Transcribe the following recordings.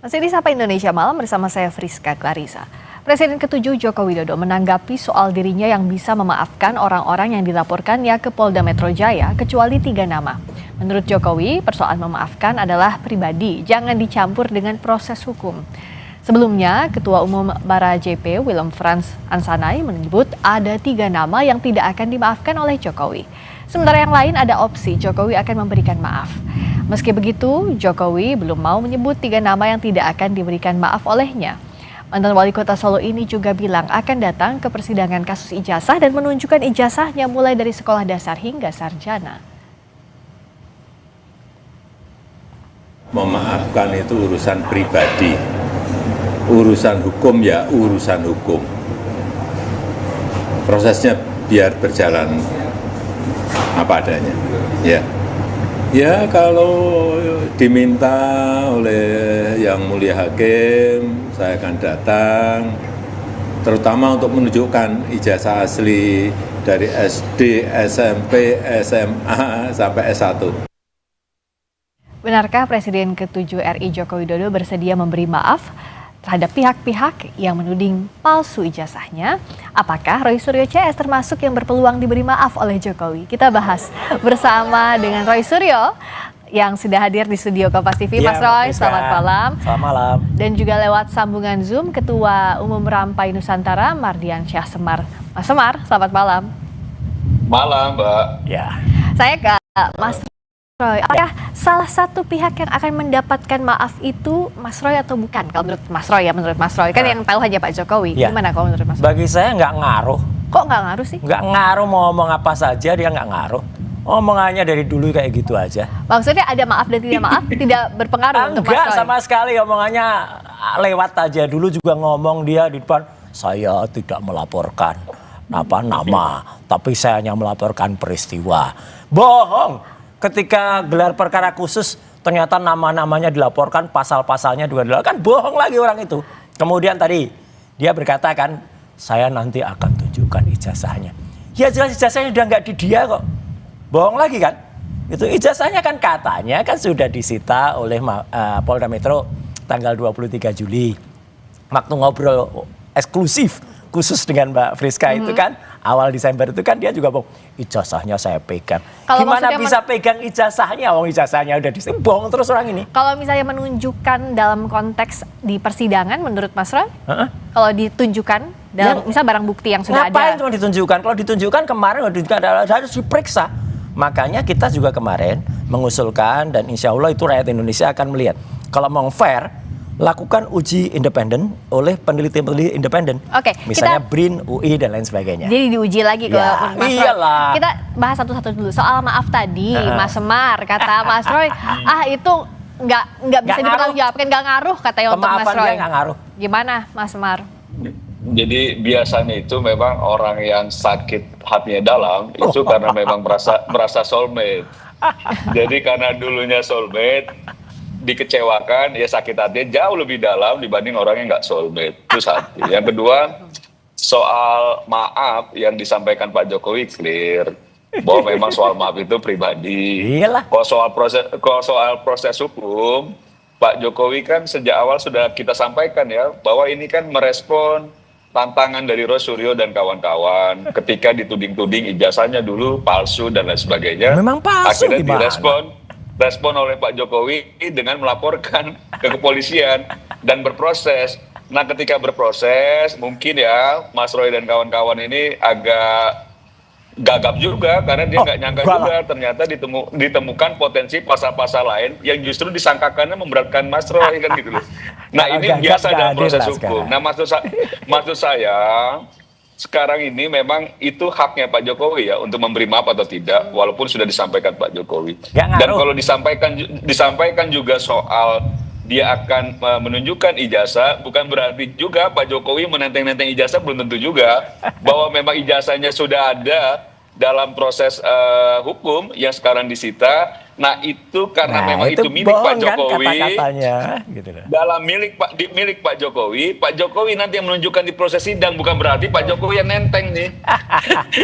Masih di Sapa Indonesia Malam bersama saya Friska Clarissa. Presiden ke-7 Joko Widodo menanggapi soal dirinya yang bisa memaafkan orang-orang yang dilaporkannya ke Polda Metro Jaya kecuali 3 nama. Menurut Jokowi, persoalan memaafkan adalah pribadi, jangan dicampur dengan proses hukum. Sebelumnya, Ketua Umum Bara JP Willem Frans Ansanai menyebut ada 3 nama yang tidak akan dimaafkan oleh Jokowi. Sementara yang lain ada opsi Jokowi akan memberikan maaf. Meski begitu, Jokowi belum mau menyebut 3 nama yang tidak akan diberikan maaf olehnya. Mantan Wali Kota Solo ini juga bilang akan datang ke persidangan kasus ijazah dan menunjukkan ijazahnya mulai dari sekolah dasar hingga sarjana. Memaafkan itu urusan pribadi, urusan hukum ya urusan hukum. Prosesnya biar berjalan apa adanya. Ya kalau diminta oleh Yang Mulia Hakim, saya akan datang, terutama untuk menunjukkan ijazah asli dari SD, SMP, SMA, sampai S1. Benarkah Presiden ke-7 RI Joko Widodo bersedia memberi maaf terhadap pihak-pihak yang menuding palsu ijazahnya? Apakah Roy Suryo CS termasuk yang berpeluang diberi maaf oleh Jokowi? Kita bahas bersama dengan Roy Suryo yang sudah hadir di studio Kompas TV. Mas Roy, selamat malam. Selamat malam. Dan juga lewat sambungan Zoom, Ketua Umum Rampai Nusantara, Mardian Syah Semar. Mas Semar, selamat malam. Malam, Mbak. Ya. Saya ke Mas Roy, apakah salah satu pihak yang akan mendapatkan maaf itu Mas Roy atau bukan? Kalau menurut Mas Roy menurut Mas Roy. Kan yang tahu hanya Pak Jokowi. Ya. Gimana kalau menurut Mas Roy? Bagi saya nggak ngaruh. Kok nggak ngaruh sih? Nggak ngaruh mau ngomong apa saja, dia nggak ngaruh. Omongannya dari dulu kayak gitu aja. Maksudnya ada maaf dan tidak maaf tidak berpengaruh untuk Mas Roy? Enggak sama sekali, omongannya lewat aja. Dulu juga ngomong dia di depan, saya tidak melaporkan nama, tapi saya hanya melaporkan peristiwa. Bohong. Ketika gelar perkara khusus ternyata nama-namanya dilaporkan, pasal-pasalnya juga dilaporkan, kan bohong lagi orang itu. Kemudian tadi dia berkata kan, saya nanti akan tunjukkan ijazahnya. Ya jelas ijazahnya udah nggak di dia kok. Bohong lagi kan? Itu ijazahnya kan katanya kan sudah disita oleh Polda Metro tanggal 23 Juli. Waktu ngobrol eksklusif khusus dengan Mbak Friska itu kan awal Desember itu kan dia juga bohong, ijazahnya saya pegang. Kalau gimana bisa pegang ijazahnya? Wong ijazahnya udah bohong terus orang ini. Kalau misalnya menunjukkan dalam konteks di persidangan menurut Mas Roy, kalau ditunjukkan dalam misal barang bukti yang sudah ngapain ada. cuma ditunjukkan? Kalau ditunjukkan kemarin harus diperiksa. Makanya kita juga kemarin mengusulkan dan insya Allah itu rakyat Indonesia akan melihat. Kalau mau fair, lakukan uji independen oleh peneliti-peneliti independen. Oke, misalnya BRIN, UI dan lain sebagainya. Jadi diuji lagi ke Mas Roy. Iyalah. Kita bahas satu-satu dulu. Soal maaf tadi, Mas Semar kata Mas Roy, itu nggak bisa dipertanggungjawabkan, nggak ngaruh katanya untuk Mas Roy. Dia nggak ngaruh. Gimana Mas Semar? Jadi biasanya itu memang orang yang sakit hatinya dalam itu karena memang merasa soulmate. Jadi karena dulunya soulmate, dikecewakan, ya sakit hatinya jauh lebih dalam dibanding orang yang nggak soulmate. Itu satu. Yang kedua, soal maaf yang disampaikan Pak Jokowi clear bahwa memang soal maaf itu pribadi. Iyalah. Kalau soal proses hukum, Pak Jokowi kan sejak awal sudah kita sampaikan ya bahwa ini kan merespon tantangan dari Roy Suryo dan kawan-kawan ketika dituding-tuding ijazahnya dulu palsu dan lain sebagainya. Memang palsu. Akhirnya direspon oleh Pak Jokowi dengan melaporkan ke kepolisian dan berproses. Nah ketika berproses mungkin ya Mas Roy dan kawan-kawan ini agak gagap juga karena dia nggak nyangka juga ternyata ditemukan potensi pasal-pasal lain yang justru disangkakannya memberatkan Mas Roy kan gitu loh. Nah ini biasa dalam proses hukum. Nah maksud saya sekarang ini memang itu haknya Pak Jokowi ya untuk memberi maaf atau tidak walaupun sudah disampaikan Pak Jokowi. Dan kalau disampaikan juga soal dia akan menunjukkan ijazah, bukan berarti juga Pak Jokowi menenteng-nenteng ijazah, belum tentu juga bahwa memang ijazahnya sudah ada dalam proses hukum yang sekarang disita Nah itu karena Nah, memang itu itu milik Pak bohong kan Jokowi. kata-katanya, gitu loh. Dalam milik Pak Jokowi nanti yang menunjukkan di proses sidang, bukan berarti Pak Jokowi yang nenteng nih.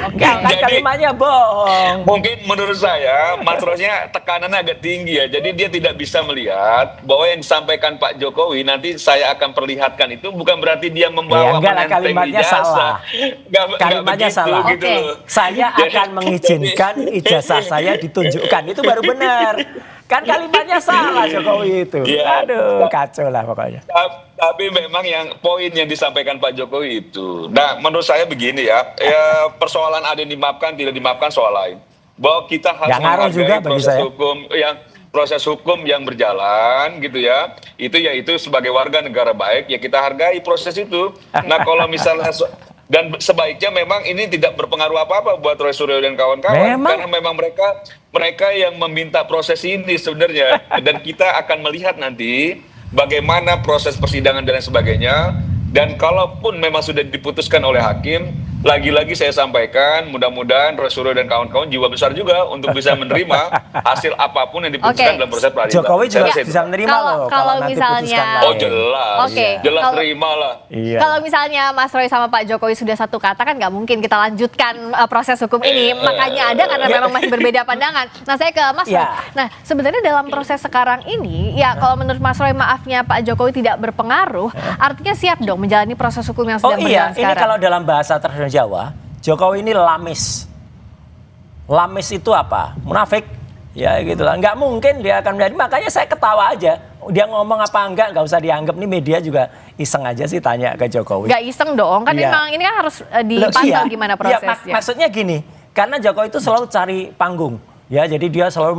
Enggak, kan Jadi, kalimatnya bohong. mungkin menurut saya Mas Rosnya tekanannya agak tinggi ya. Jadi dia tidak bisa melihat bahwa yang disampaikan Pak Jokowi nanti saya akan perlihatkan itu bukan berarti dia membawa Enggak lah, menenteng kalimatnya ijazah. salah. Nggak Kalimatnya begitu, salah. gitu Oke. loh. Saya Jadi- akan mengizinkan ijazah saya ditunjukkan. Itu baru benar. Kan kalimatnya salah Jokowi itu. Iya. Aduh, kacau lah pokoknya. Tapi memang yang poin yang disampaikan Pak Jokowi itu. Nah, menurut saya begini ya, persoalan ada yang dimaafkan tidak dimaafkan soal lain. Bahwa kita harus Nggak ngaruh juga menghargai bagi saya. proses hukum yang berjalan gitu ya. Itu yaitu sebagai warga negara baik ya kita hargai proses itu. Nah, kalau misalnya dan sebaiknya memang ini tidak berpengaruh apa-apa buat Roy Suryo dan kawan-kawan Memang. karena memang mereka yang meminta proses ini sebenarnya dan kita akan melihat nanti bagaimana proses persidangan dan lain sebagainya. Dan kalaupun memang sudah diputuskan oleh hakim, lagi-lagi saya sampaikan, mudah-mudahan Roy Suryo dan kawan-kawan jiwa besar juga untuk bisa menerima hasil apapun yang diputuskan Oke. dalam proses peradilan. Jokowi juga Saya rasa itu. bisa menerima Kalau- loh kalau nanti misalnya- putuskan Oh lain. jelas, Oke. jelas Kalau- terima lah. Iya. Kalau misalnya Mas Roy sama Pak Jokowi sudah satu kata kan nggak mungkin kita lanjutkan proses hukum ini. Makanya ada karena memang masih berbeda pandangan. Nah saya ke Mas Roy. Ya. Nah sebenarnya dalam proses sekarang ini ya kalau menurut Mas Roy maafnya Pak Jokowi tidak berpengaruh, artinya siap dong menjalani proses hukum yang Oh sedang iya, berjalan ini sekarang. kalau dalam bahasa tradisional Jawa, Jokowi ini lamis. Lamis itu apa? Munafik. Ya gitu lah. Nggak mungkin dia akan menjadi. Makanya saya ketawa aja. Dia ngomong apa enggak, nggak usah dianggap. Nih media juga iseng aja sih tanya ke Jokowi. Nggak iseng dong, kan Iya. memang ini kan harus Loh, dipantau iya. gimana Iya, prosesnya. maksudnya gini, karena Jokowi itu selalu cari panggung. Ya, jadi dia selalu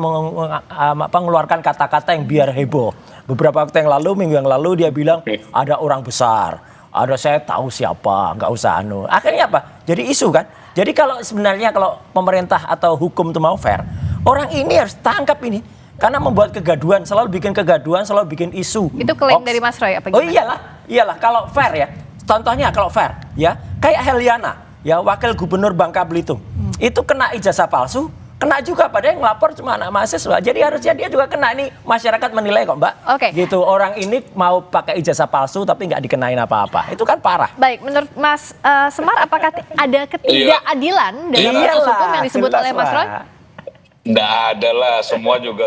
mengeluarkan kata-kata yang biar heboh. Beberapa waktu yang lalu, minggu yang lalu dia bilang ada orang besar. Ada saya tahu siapa, nggak usah anu. Akhirnya apa? Jadi isu kan. Jadi kalau sebenarnya kalau pemerintah atau hukum itu mau fair, orang ini harus tangkap ini. Karena membuat kegaduhan, selalu bikin kegaduhan, selalu bikin isu. Itu klaim Hoax. dari Mas Roy apa Oh gimana? iyalah kalau fair ya. Contohnya kalau fair ya, kayak Heliana, ya wakil gubernur Bangka Belitung. Itu kena ijazah palsu, kena juga pada yang ngelapor cuma anak mahasiswa. Jadi harusnya dia juga kena, ini masyarakat menilai kok Mbak. Oke. Gitu, orang ini mau pakai ijazah palsu tapi nggak dikenain apa-apa. Itu kan parah. Baik, menurut Mas Semar, apakah ada ketidakadilan dalam proses Iyalah, hukum yang disebut jelas oleh Mas Roy? lah. Nggak ada lah, semua juga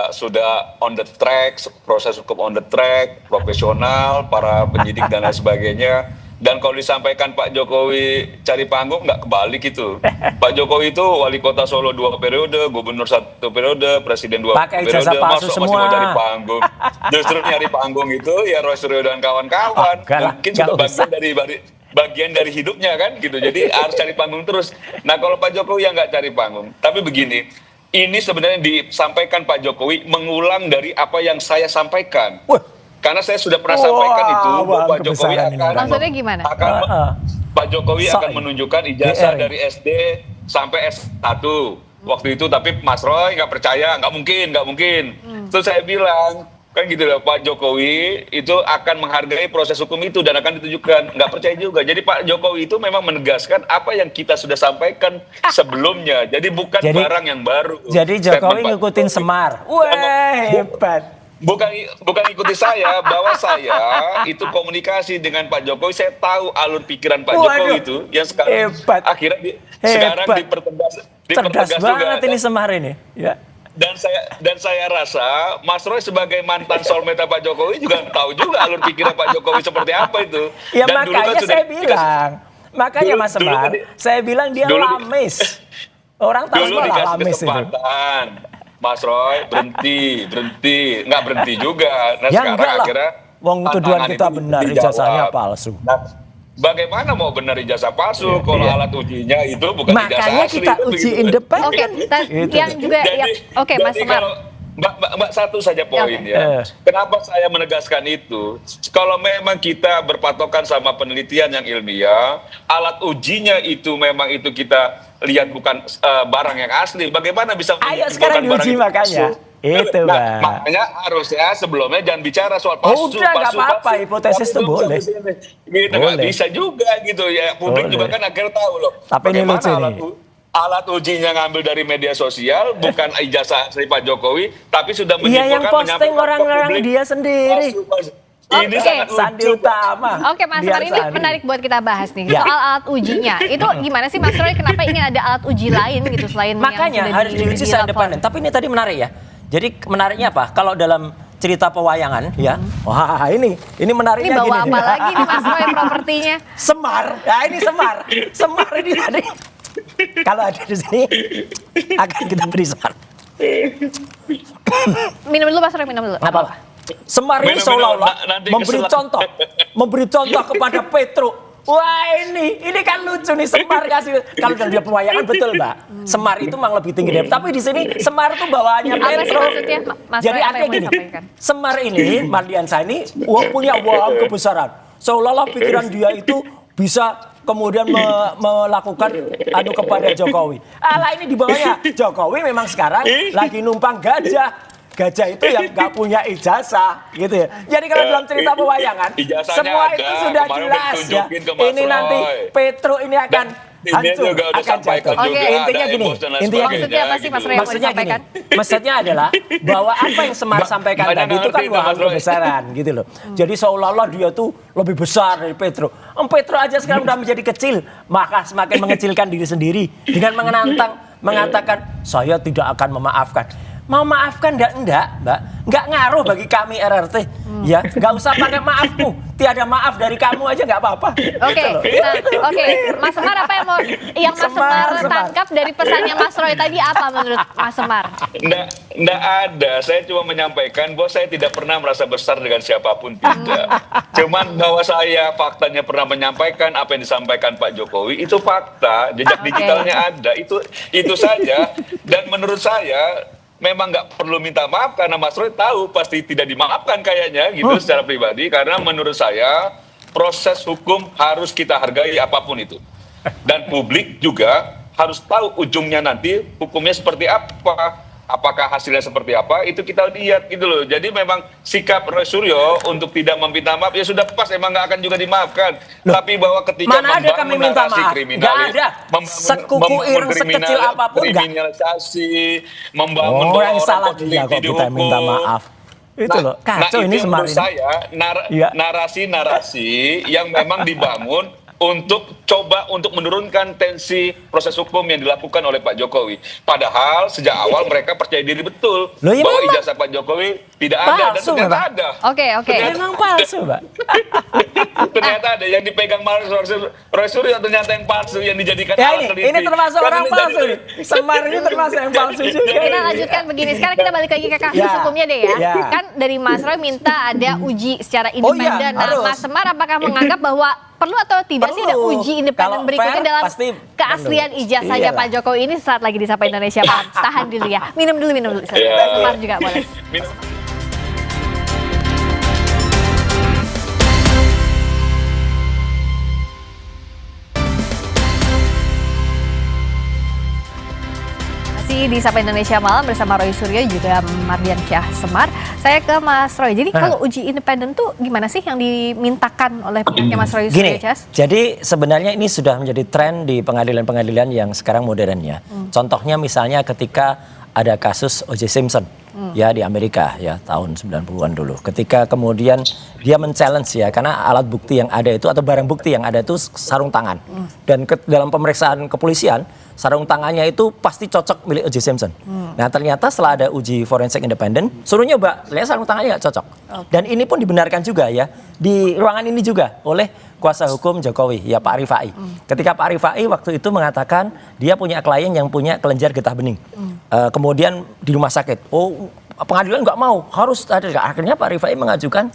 sudah on the track, proses hukum on the track, profesional, para penyidik dan lain sebagainya. Dan kalau disampaikan Pak Jokowi cari panggung, nggak kebalik itu. Pak Jokowi itu wali kota Solo 2 periode, gubernur 1 periode, presiden 2 Pakai periode, ijazah palsu masih semua. mau cari panggung. Justru nyari panggung itu ya Roy Suryo dan kawan-kawan. Oh, enggak lah, Mungkin enggak sudah usah. bagian dari hidupnya kan gitu. Jadi harus cari panggung terus. Nah kalau Pak Jokowi yang nggak cari panggung, tapi begini, ini sebenarnya disampaikan Pak Jokowi mengulang dari apa yang saya sampaikan. Wah. Karena saya sudah pernah sampaikan itu, wah, Pak Jokowi kebesaran ini. akan Maksudnya gimana? Pak Jokowi So- akan menunjukkan ijazah GR. dari SD sampai S1 waktu itu, tapi Mas Roy nggak percaya, nggak mungkin. Terus saya bilang kan gitu loh, Pak Jokowi itu akan menghargai proses hukum itu dan akan ditunjukkan, nggak percaya juga. Jadi Pak Jokowi itu memang menegaskan apa yang kita sudah sampaikan sebelumnya, jadi bukan Jadi- barang yang baru. Jadi Statement Jokowi Pak ngikutin Jokowi. Semar. Wah, hebat. Bukan ikuti saya, bahwa saya itu komunikasi dengan Pak Jokowi, saya tahu alur pikiran Pak Waduh, Jokowi itu yang sekarang hebat. akhirnya sekarang Hebat. dipertegas Cerdas juga. banget ini Semar ini. Ya. Dan saya rasa Mas Roy sebagai mantan soulmate Pak Jokowi juga tahu juga alur pikiran Pak Jokowi seperti apa itu. Ya Dan dulu kan makanya sudah saya bilang. Makanya Dulu- Mas dulu Semar, kan di- saya bilang dia dulu- lamis. Orang tahu dulu semua lah dikasih lamis itu. kesempatan. Mas Roy berhenti, nggak berhenti juga. Nah Ya sekarang enggak lah. akhirnya Wong tuduhan tantangan kita itu benar, dijawab. ijazahnya palsu. Nah, bagaimana mau benar ijazah palsu kalau alat ujinya itu bukan ijazah Makanya asli? kita Itu uji begitu. independen. Oke, Gitu. yang juga ya, oke Mas jadi Semar. kalau Mbak satu saja poin oke. ya. Kenapa saya menegaskan itu? Kalau memang kita berpatokan sama penelitian yang ilmiah, alat ujinya itu memang itu kita lihat bukan barang yang asli. Bagaimana bisa Ayo menyimpulkan sekarang barang diuji itu makanya. palsu? Itu, Nah, Bang. makanya harusnya sebelumnya jangan bicara soal palsu. Udah, nggak apa-apa, hipotesis itu boleh. Gitu nggak Boleh. bisa juga gitu ya. Publik Boleh. juga kan akhirnya tahu loh. Tapi ini bagaimana lucu alat nih. alat ujinya ngambil dari media sosial, bukan ijazah asli Pak Jokowi, tapi sudah Iya, yang menyimpulkan posting orang-orang dia sendiri. Ini sangat Sandi lucu. Utama. Oke, Mas Roy, ini menarik buat kita bahas nih. Ya. Soal alat ujinya. Itu gimana sih Mas Roy, kenapa ingin ada alat uji lain gitu selain Makanya yang sudah harus diuji secara independen. Tapi ini tadi menarik ya. Jadi menariknya apa? Kalau dalam cerita pewayangan ya. Wah, ini menariknya Ini bawa gini. apa lagi nih Mas Roy propertinya? Semar. Ya ini Semar. Semar ini tadi. Kalau ada di sini akan kita beri Semar. Minum dulu Mas Roy, minum dulu. Nggak apa-apa. Semar ini Minum, seolah-olah nanti memberi contoh kepada Petro. Wah ini kan lucu nih Semar kasih. Kalau dalam dia pewayangan betul Mbak. Semar itu memang lebih tinggi dari. Tapi di sini Semar itu bawaannya Apa sih Petro. maksudnya, Mas Jadi Roy, apa artinya yang mau gini, disampaikan? Semar ini Mardiansa ini punya waham kebesaran. Seolah-olah pikiran dia itu bisa kemudian melakukan kepada Jokowi. Alah ini di bawahnya Jokowi memang sekarang lagi numpang gajah. Gajah itu yang nggak punya ijazah, gitu ya. Jadi kalau dalam cerita pewayangan, Ijazahnya semua ada, itu sudah kemarin jelas ya. ditunjukin ke Mas Ini nanti Roy. Petro ini akan Ini hancur, juga udah akan sampaikan jatuh. juga, Intinya ada gini, emos dan lain intinya sebagainya, Maksudnya apa sih, Mas Roy, yang mau Maksudnya gini, disampaikan? maksudnya adalah bahwa apa yang Semar sampaikan banyak tadi itu kan ngerti itu, waham Mas Roy. kebesaran gitu loh. Jadi seolah-olah dia tuh lebih besar dari Petro. Petro aja sekarang udah menjadi kecil, maka semakin mengecilkan diri sendiri dengan mengatakan saya tidak akan memaafkan. Mau maafkan enggak, Mbak? Enggak ngaruh bagi kami RRT. Ya, enggak usah pakai maafmu. Tiada maaf dari kamu aja enggak apa-apa. Oke, oke. Mas Semar apa yang mau Mas Semar tangkap dari pesannya Mas Roy tadi apa menurut Mas Semar? Nggak ada. Saya cuma menyampaikan bahwa saya tidak pernah merasa besar dengan siapapun, tidak. Cuman bahwa saya faktanya pernah menyampaikan apa yang disampaikan Pak Jokowi itu fakta, jejak digitalnya ada. Itu saja. Dan menurut saya memang nggak perlu minta maaf karena Mas Roy tahu pasti tidak dimaafkan kayaknya gitu secara pribadi, karena menurut saya proses hukum harus kita hargai apapun itu, dan publik juga harus tahu ujungnya nanti hukumnya seperti apa, apakah hasilnya seperti apa itu kita lihat gitu loh. Jadi memang sikap Roy Suryo untuk tidak meminta maaf ya sudah pas, emang nggak akan juga dimaafkan. Tapi bahwa ketika mana ada kami minta maaf? Nggak ada. Sekuku ireng sekecil apapun nggak. Kriminalisasi, membangun yang salah dia kok kita minta maaf. Itu loh, kacau ini itu Semar menurut ini. saya narasi-narasi yang memang dibangun untuk coba untuk menurunkan tensi proses hukum yang dilakukan oleh Pak Jokowi. Padahal sejak awal mereka percaya diri betul Loh, ya bahwa memang ijazah Pak Jokowi tidak ada, dan palsu, ternyata Mbak. ada. Oke. Memang palsu, Mbak. Ternyata ada yang dipegang Roy Suryo, ternyata yang palsu yang dijadikan Ya alat ini termasuk Kan orang ini palsu jadi- nih. Semar ini termasuk yang palsu juga. Kita lanjutkan begini. Sekarang kita balik lagi ke kasus Ya. hukumnya deh ya. Ya. Kan dari Mas Roy minta ada uji secara Oh iya, independen. Nah, harus. Mas Semar apakah menganggap bahwa perlu atau tidak sih ada Perlu. uji independen Kalau berikutnya fair, dalam pasti keaslian perlu. ijazahnya Iyalah. Pak Jokowi ini saat lagi di Sapa Indonesia Pak. Tahan dulu ya. Minum dulu. Ya. Mas Semar juga boleh. Masih di Sapa Indonesia Malam bersama Roy Suryo juga Mardiansyah Semar. Saya ke Mas Roy. Jadi kalau uji independen tuh gimana sih yang dimintakan oleh pihaknya Mas Roy Suryo, Gini, jadi sebenarnya ini sudah menjadi tren di pengadilan-pengadilan yang sekarang modern ya. Contohnya misalnya ketika ada kasus O.J. Simpson ya di Amerika ya tahun 90-an dulu. Ketika kemudian dia men-challenge ya karena alat bukti yang ada itu atau barang bukti yang ada itu sarung tangan. Dan dalam pemeriksaan kepolisian sarung tangannya itu pasti cocok milik O.J. Simpson. Nah ternyata setelah ada uji forensik independen, suruh nyoba, ternyata sarung tangannya nggak cocok. Dan ini pun dibenarkan juga ya di ruangan ini juga oleh kuasa hukum Jokowi, ya Pak Rifai. Ketika Pak Rifai waktu itu mengatakan dia punya klien yang punya kelenjar getah bening. Kemudian di rumah sakit, pengadilan nggak mau, harus ada. Akhirnya Pak Rifai mengajukan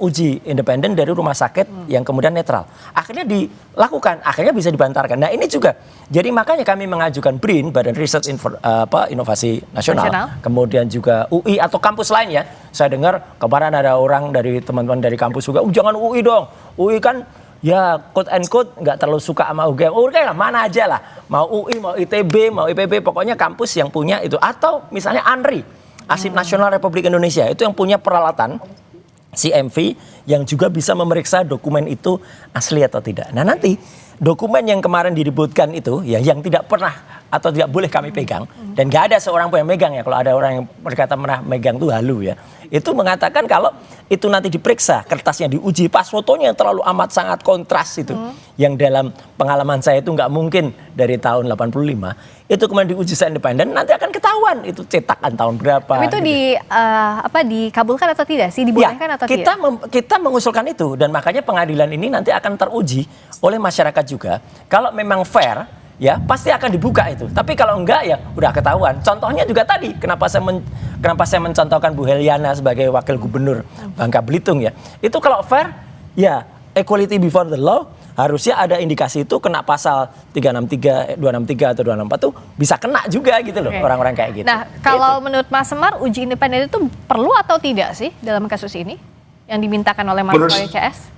uji independen dari rumah sakit yang kemudian netral. Akhirnya dilakukan, akhirnya bisa dibantarkan. Nah ini juga, jadi makanya kami mengajukan BRIN, Badan Riset Inovasi Nasional, kemudian juga UI atau kampus lain ya. Saya dengar kemarin ada orang dari teman-teman dari kampus juga, jangan UI dong, UI kan ya quote and quote nggak terlalu suka sama UGM. Oke lah, mana aja lah, mau UI, mau ITB, mau IPB, pokoknya kampus yang punya itu. Atau misalnya ANRI, Arsip Nasional Republik Indonesia, itu yang punya peralatan CMV yang juga bisa memeriksa dokumen itu asli atau tidak. Nah nanti dokumen yang kemarin diributkan itu ya yang tidak pernah atau tidak boleh kami pegang dan nggak ada seorang pun yang megang ya, kalau ada orang yang berkata pernah megang itu halu ya, itu mengatakan kalau itu nanti diperiksa kertasnya diuji pas fotonya yang terlalu amat sangat kontras itu yang dalam pengalaman saya itu nggak mungkin dari tahun 85 itu kemudian diuji secara independen nanti akan ketahuan itu cetakan tahun berapa. Tapi itu dikabulkan atau tidak sih, dibolehkan ya, atau tidak? Kita mengusulkan itu dan makanya pengadilan ini nanti akan teruji oleh masyarakat juga. Kalau memang fair ya pasti akan dibuka itu. Tapi kalau enggak ya udah ketahuan. Contohnya juga tadi kenapa saya mencontohkan Bu Heliana sebagai wakil gubernur Bangka Belitung ya. Itu kalau fair ya equality before the law harusnya ada indikasi itu kena pasal 363, 263 atau 264 tuh bisa kena juga gitu loh orang-orang kayak gitu. Nah, kalau menurut Mas Semar uji independen itu perlu atau tidak sih dalam kasus ini yang dimintakan oleh Mas Roy CS?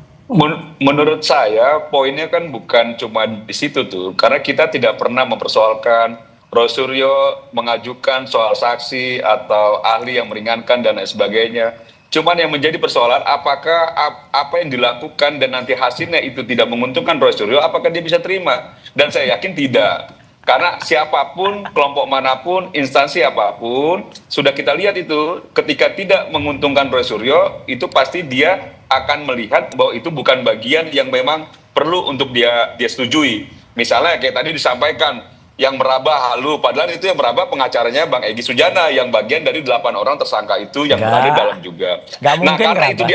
Menurut saya poinnya kan bukan cuma di situ tuh, karena kita tidak pernah mempersoalkan Roy Suryo mengajukan soal saksi atau ahli yang meringankan dan lain sebagainya. Cuman yang menjadi persoalan apakah apa yang dilakukan dan nanti hasilnya itu tidak menguntungkan Roy Suryo, apakah dia bisa terima? Dan saya yakin tidak. Karena siapapun, kelompok manapun, instansi apapun, sudah kita lihat itu ketika tidak menguntungkan Roy Suryo, itu pasti dia akan melihat bahwa itu bukan bagian yang memang perlu untuk dia setujui. Misalnya kayak tadi disampaikan, yang meraba halu, padahal itu yang meraba pengacaranya Bang Egy Sujana yang bagian dari 8 orang tersangka itu yang berada di dalam juga. Nah karena itu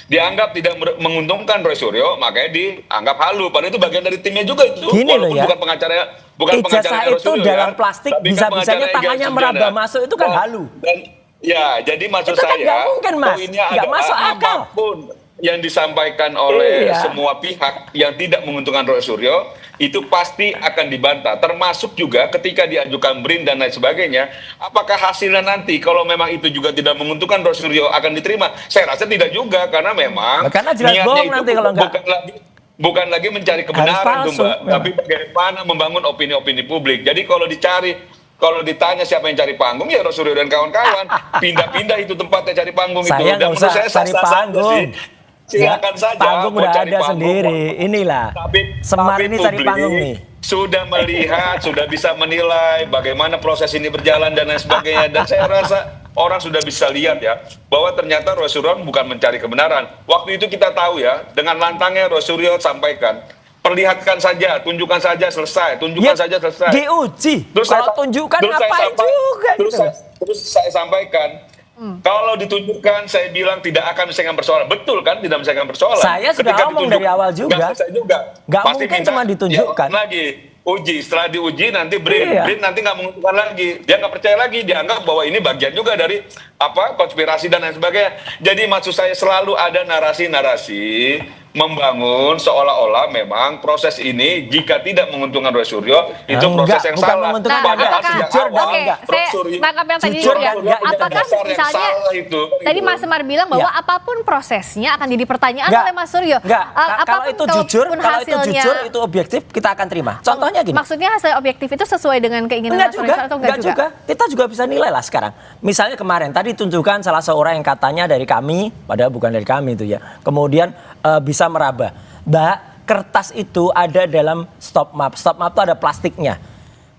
dianggap tidak menguntungkan Roy Suryo, makanya dianggap halu, padahal itu bagian dari timnya juga itu. Gini walaupun ya, bukan pengacaranya Roy itu Suryo dalam ya, plastik tapi bisa-bisanya tangannya meraba masuk itu kan halu. Dan, ya jadi maksud itu kan saya nggak mungkin, Mas. poinnya Nggak masuk akal. apapun yang disampaikan oleh semua pihak yang tidak menguntungkan Roy Suryo itu pasti akan dibantah, termasuk juga ketika diajukan BRIN dan lain sebagainya. Apakah hasilnya nanti kalau memang itu juga tidak menguntungkan Roy Suryo akan diterima? Saya rasa tidak juga, karena memang karena jelas bohong nanti kalau enggak. Bukan lagi mencari kebenaran tuh Mbak, tapi bagaimana membangun opini-opini publik. Jadi kalau ditanya siapa yang cari panggung, ya Roy Suryo dan kawan-kawan. Pindah-pindah itu tempatnya cari panggung itu. Saya nggak usah cari panggung. Silakan saja. Panggung udah ada sendiri. Inilah. Semar ini cari panggung nih. Sudah melihat, sudah bisa menilai bagaimana proses ini berjalan dan lain sebagainya. Dan saya rasa orang sudah bisa lihat ya, bahwa ternyata Roy Suryo bukan mencari kebenaran. Waktu itu kita tahu ya, dengan lantangnya Roy Suryo sampaikan, perlihatkan saja, tunjukkan saja selesai, tunjukkan saja selesai. Diuji. Terus kalau tunjukkan ngapain juga gitu. Terus saya sampaikan, kalau ditunjukkan, saya bilang tidak akan menyelesaikan persoalan. Betul kan, tidak menyelesaikan persoalan. Saya sudah ngomong dari awal juga. Nggak selesai juga. Nggak mungkin cuma ditunjukkan. Ya, lagi uji, setelah diuji nanti BRIN. BRIN nanti nggak menguntungkan lagi. Dia nggak percaya lagi, dianggap bahwa ini bagian juga dari konspirasi dan lain sebagainya. Jadi maksud saya selalu ada narasi-narasi membangun seolah-olah memang proses ini jika tidak menguntungkan Roy Suryo itu proses yang salah. Saya tangkap yang tadi juga. Apakah misalnya tadi Mas Semar bilang bahwa apapun prosesnya akan jadi pertanyaan oleh Mas Suryo. Kalau itu jujur, itu objektif, kita akan terima. Contohnya gini. Maksudnya hasil objektif itu sesuai dengan keinginan Mas Suryo atau enggak juga? Kita juga bisa nilai lah sekarang. Misalnya kemarin tadi tunjukkan salah seorang yang katanya dari kami, padahal bukan dari kami itu ya. Kemudian bisa meraba. Mbak, kertas itu ada dalam stop map. Stop map itu ada plastiknya.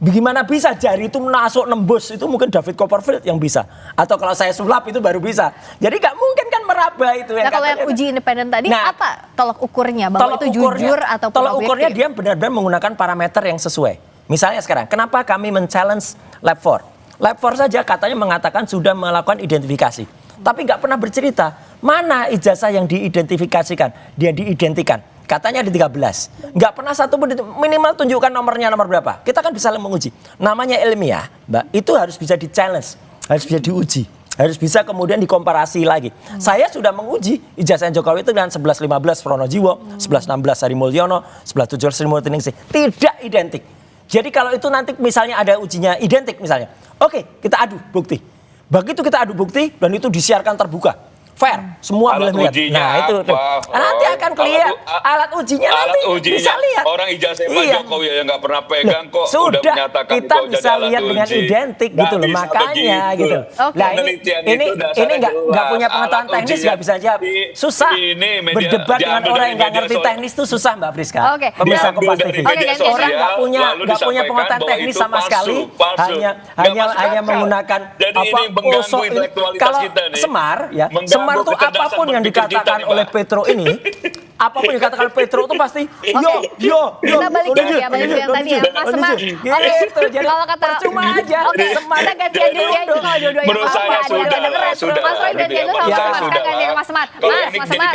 Bagaimana bisa jari itu masuk nembus? Itu mungkin David Copperfield yang bisa. Atau kalau saya sulap itu baru bisa. Jadi nggak mungkin kan meraba itu. Nah kalau yang uji independen tadi apa tolok ukurnya? Bahwa itu jujur atau tolok ukurnya dia benar-benar menggunakan parameter yang sesuai. Misalnya sekarang, kenapa kami men-challenge Lab 4? Lab 4 saja katanya mengatakan sudah melakukan identifikasi. Tapi nggak pernah bercerita mana ijazah yang diidentifikasikan, dia diidentikan. Katanya ada 13. Nggak pernah satu pun minimal tunjukkan nomornya nomor berapa. Kita kan bisa menguji. Namanya ilmiah, Mbak, itu harus bisa di-challenge, harus bisa diuji. Harus bisa kemudian dikomparasi lagi. Saya sudah menguji ijazah Jokowi itu dengan 1115 Pronojiwo, 1116 Hari Mulyono, 1117 Sri Mulyani. Tidak identik. Jadi kalau itu nanti misalnya ada ujinya identik misalnya. Oke, kita adu bukti. Begitu kita adu bukti dan itu disiarkan terbuka. Fair, semua boleh melihat. Nah, itu nanti akan kan kelihatan. Alat ujinya nanti bisa lihat. Orang ijazah Pak Jokowi yang nggak pernah pegang kok sudah udah menyatakan kita itu bisa lihat dengan identik gitu loh, makanya gitu. Nah ini nggak punya pengetahuan teknis nggak bisa jawab. Susah berdebat dengan orang yang nggak ngerti teknis itu susah Mbak Friska. Pemirsa Kompas TV. Orang nggak punya pengetahuan teknis sama sekali, hanya menggunakan kalau Semar ya, Semar tuh apapun yang dikatakan oleh Petro ini, apapun yang dikatakan Petro itu pasti yo. Kita balik lagi ya, balik yang tadi ya, Mas Semar. Oke, jadi kalau kata percuma aja. Oke, kita gantian dulu ya, itu kalau dua-duanya Menurut saya apa-apa. sudah Ada berat. Mas Roy gantian dulu sama Mas Semar. Sekarang gantian ke Mas Semar. Mas Semar.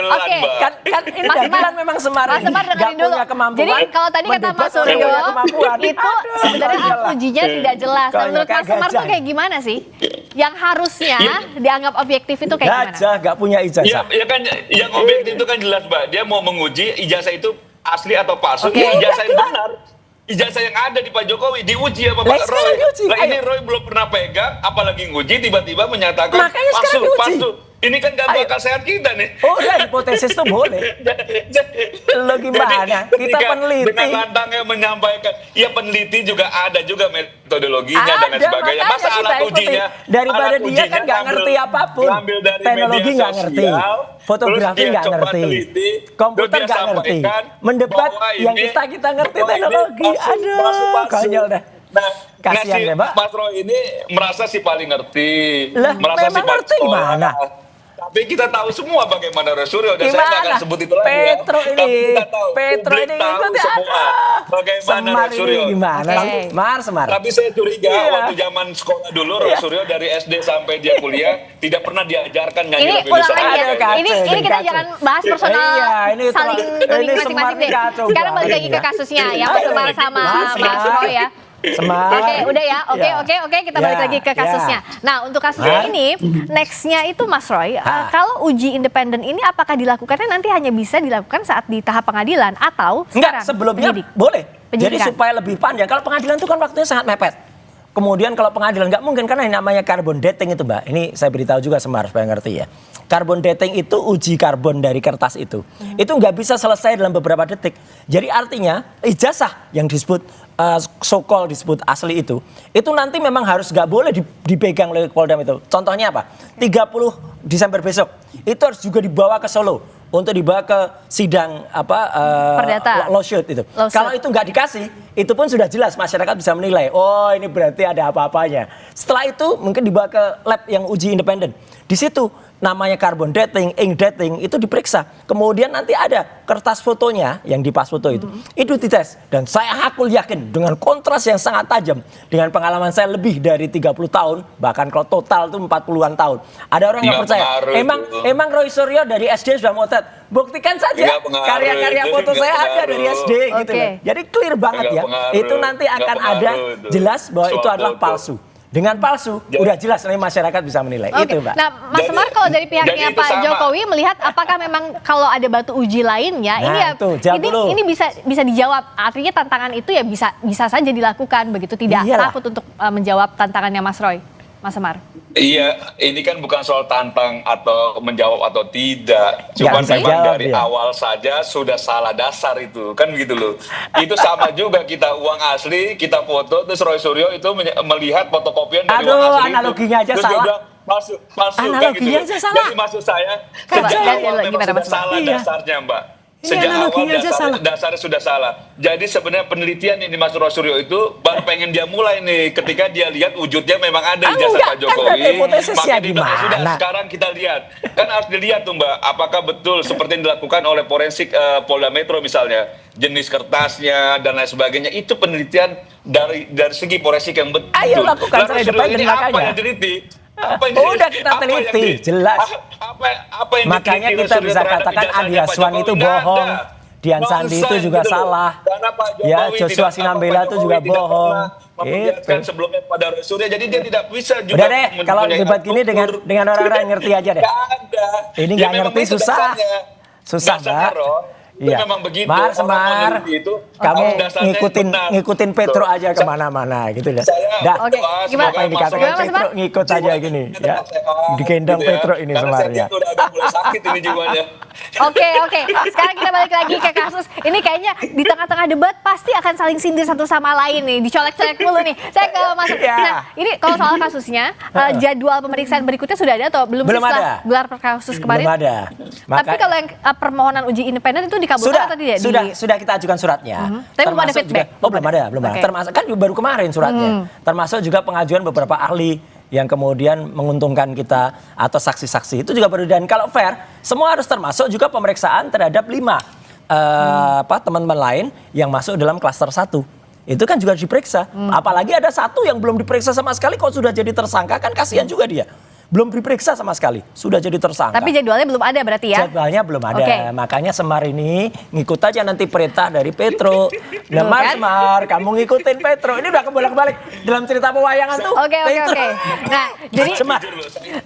Oke. Kan ini dagelan memang Semar. Mas Semar dengerin dulu. Jadi kalau tadi kata Mas Suryo, itu sebenarnya alat ujinya tidak jelas. Menurut Mas Semar tuh kayak gimana sih? Yang harusnya dianggap objektif itu kayak gimana? Gajah nggak punya ijazah. Ya kan yang objektif itu kan jelas, Mbak. Dia mau menguji ijazah itu asli atau palsu. Ijazah yang benar. Ijazah yang ada di Pak Jokowi diuji sama Pak Roy. Nah ini Roy belum pernah pegang, apalagi nguji tiba-tiba menyatakan palsu. Ini kan gak bakal sehat kita nih. Oh ya, hipotesis itu boleh. Lo gimana? Kita peneliti. Dengan lantangnya menyampaikan, ya peneliti juga ada juga metodologinya dan lain sebagainya. Masa alat ujinya? Daripada dia kan gak ngerti apapun. Teknologi gak ngerti. Fotografi gak ngerti. Komputer gak ngerti. Mendebat yang kita ngerti teknologi. Aduh, konyol dah. Nah, kasihan deh, Mbak. Mas Roy ini merasa si paling ngerti. Merasa si paling ngerti gimana? Tapi kita tahu semua bagaimana Roy Suryo dan saya nggak akan sebut itu lagi. Petro ini tahu semua bagaimana Roy Suryo. Gimana? Semar. Tapi saya curiga waktu zaman sekolah dulu Roy Suryo dari SD sampai dia kuliah tidak pernah diajarkan nyanyi ini lagu Indonesia. Ini kita jangan bahas personal saling tuding masing-masing deh. Sekarang balik lagi ke kasusnya ya, Semar sama Mas Roy ya. Oke, udah ya. Oke, kita balik lagi ke kasusnya. Nah, untuk kasusnya ini, next-nya itu Mas Roy, kalau uji independen ini apakah dilakukannya nanti hanya bisa dilakukan saat di tahap pengadilan atau sekarang? Enggak, sebelumnya boleh. Jadi supaya lebih panjang. Kalau pengadilan itu kan waktunya sangat mepet. Kemudian kalau pengadilan nggak mungkin karena yang namanya carbon dating itu, Mbak. Ini saya beritahu juga Semar supaya ngerti ya. Carbon dating itu uji karbon dari kertas itu. Itu nggak bisa selesai dalam beberapa detik. Jadi artinya ijazah yang disebut so-called disebut asli itu nanti memang harus nggak boleh dipegang oleh Polda Metro. Contohnya apa? 30 Desember besok itu harus juga dibawa ke Solo untuk dibawa ke sidang perdata lawsuit itu. Kalau itu nggak dikasih, itu pun sudah jelas masyarakat bisa menilai. Oh ini berarti ada apa-apanya. Setelah itu mungkin dibawa ke lab yang uji independen. Di situ namanya carbon dating, ink dating itu diperiksa. Kemudian nanti ada kertas fotonya yang di pas foto itu dites. Dan saya hakul yakin dengan kontras yang sangat tajam dengan pengalaman saya lebih dari 30 tahun, bahkan kalau total itu 40-an tahun. Ada orang yang percaya. Emang Roy Suryo dari SD sudah motret. Buktikan saja karya-karya foto saya ada dari SD gitu loh. Jadi clear banget ya. Itu nanti akan ada jelas bahwa itu adalah palsu. Dengan palsu, udah jelas nanti masyarakat bisa menilai. Itu, Mbak. Nah, Mas Semar kalau dari pihaknya Pak Jokowi melihat apakah memang kalau ada batu uji lainnya, ini bisa dijawab. Artinya tantangan itu ya bisa saja dilakukan begitu, tidak takut untuk menjawab tantangannya Mas Roy, Mas Semar. Iya, ini kan bukan soal tantang atau menjawab atau tidak. Cuma memang dari awal saja sudah salah dasar itu, kan begitu loh. Itu sama juga kita uang asli, kita foto, terus Roy Suryo itu melihat fotokopian dari uang asli analoginya itu. Aja terus salah. Palsu analoginya kan gitu. aja salah. Jadi maksud saya, sejak awal memang sudah salah dasarnya, Mbak. Sejak awal dasarnya sudah salah. Jadi sebenarnya penelitian ini Mas Roy Suryo itu baru pengen dia mulai nih ketika dia lihat wujudnya memang ada ijazah Pak Jokowi. Makanya sudah sekarang kita lihat. Kan harus dilihat tuh Mbak, apakah betul seperti yang dilakukan oleh forensik Polda Metro misalnya, jenis kertasnya dan lain sebagainya, itu penelitian dari segi forensik yang betul. Ayo lakukan saya independen makanya. Apa yang teliti? Udah kita teliti, jelas. Makanya kita bisa katakan Andi Aswan itu bohong, Dian Sandi itu juga salah, ya Joshua Sinambela itu juga bohong. Memperlihatkan sebelumnya pada Roy Suryo, jadi dia tidak bisa juga. Udah deh, kalau debat gini dengan orang-orang yang ngerti aja deh. Ini nggak ngerti susah, Mbak. Iya. memang begitu. Mar, Orang Semar, meneliti itu kamu atas dasarnya benar. ngikutin Petro Tuh. aja kemana-mana gitu dah. Saya Oke, doa gimana? Apa yang dikatakan Gimana, Mas Petro Semar? ngikut aja jiwanya gini tetap ya. sehat, Digendong gitu ya. Petro ini Karena Semar saya ya. tuh udah mulai sakit ini jiwanya. Oke. Sekarang kita balik lagi ke kasus. Ini kayaknya di tengah-tengah debat pasti akan saling sindir satu sama lain nih. Dicolek-colek dulu nih. Saya ke Mas. Ya. Nah, ini kalau soal kasusnya, jadwal pemeriksaan berikutnya sudah ada atau belum? Belum sih setelah ada. gelar kasus kemarin? Belum ada. Tapi kalau yang permohonan uji independen itu dikabulkan atau tidak? Sudah kita ajukan suratnya. Tapi belum ada Termasuk feedback? juga, belum ada. Oke. Termasuk kan baru kemarin suratnya. Termasuk juga pengajuan beberapa ahli yang kemudian menguntungkan kita atau saksi-saksi itu juga baru. Dan kalau fair, semua harus termasuk juga pemeriksaan terhadap 5 teman-teman lain yang masuk dalam klaster 1. Itu kan juga diperiksa. Apalagi ada satu yang belum diperiksa sama sekali kok sudah jadi tersangka, kan kasihan juga dia. Belum diperiksa sama sekali, sudah jadi tersangka. Tapi jadwalnya belum ada berarti ya? Jadwalnya belum ada, Oke. makanya Semar ini ngikut aja nanti perintah dari Petro. Nah, kan? Semar, kamu ngikutin Petro. Ini udah kebolak-balik dalam cerita pewayangan tuh. Oke. Petro. Nah, Semar.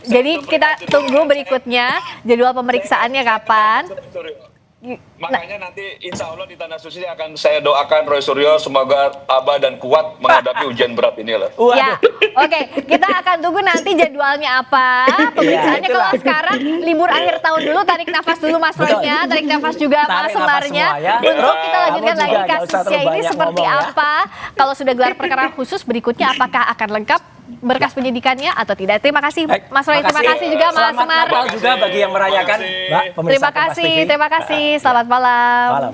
jadi kita tunggu berikutnya jadwal pemeriksaannya kapan. Makanya nanti insya Allah di Tanah Suci akan saya doakan Roy Suryo semoga tabah dan kuat menghadapi ujian berat ini lah. Ya, oke. Kita akan tunggu nanti jadwalnya apa, pemeriksaannya. itulah. Kalau sekarang libur akhir tahun dulu, tarik nafas dulu Mas Roy-nya, tarik nafas juga Mas Tarik nafas Semarnya. semua ya. Untuk kita Kamu lanjutkan juga lagi nggak usah kasusnya terlalu ini banyak seperti ngomong ya. apa. Kalau sudah gelar perkara khusus berikutnya apakah akan lengkap berkas penyidikannya atau tidak. Terima kasih Baik, Mas Roy, terima kasih juga Mas Selamat Semar. Natal juga bagi yang merayakan, Mbak, pemirsa Terima Kompas TV. kasih. Selamat malam. Malam.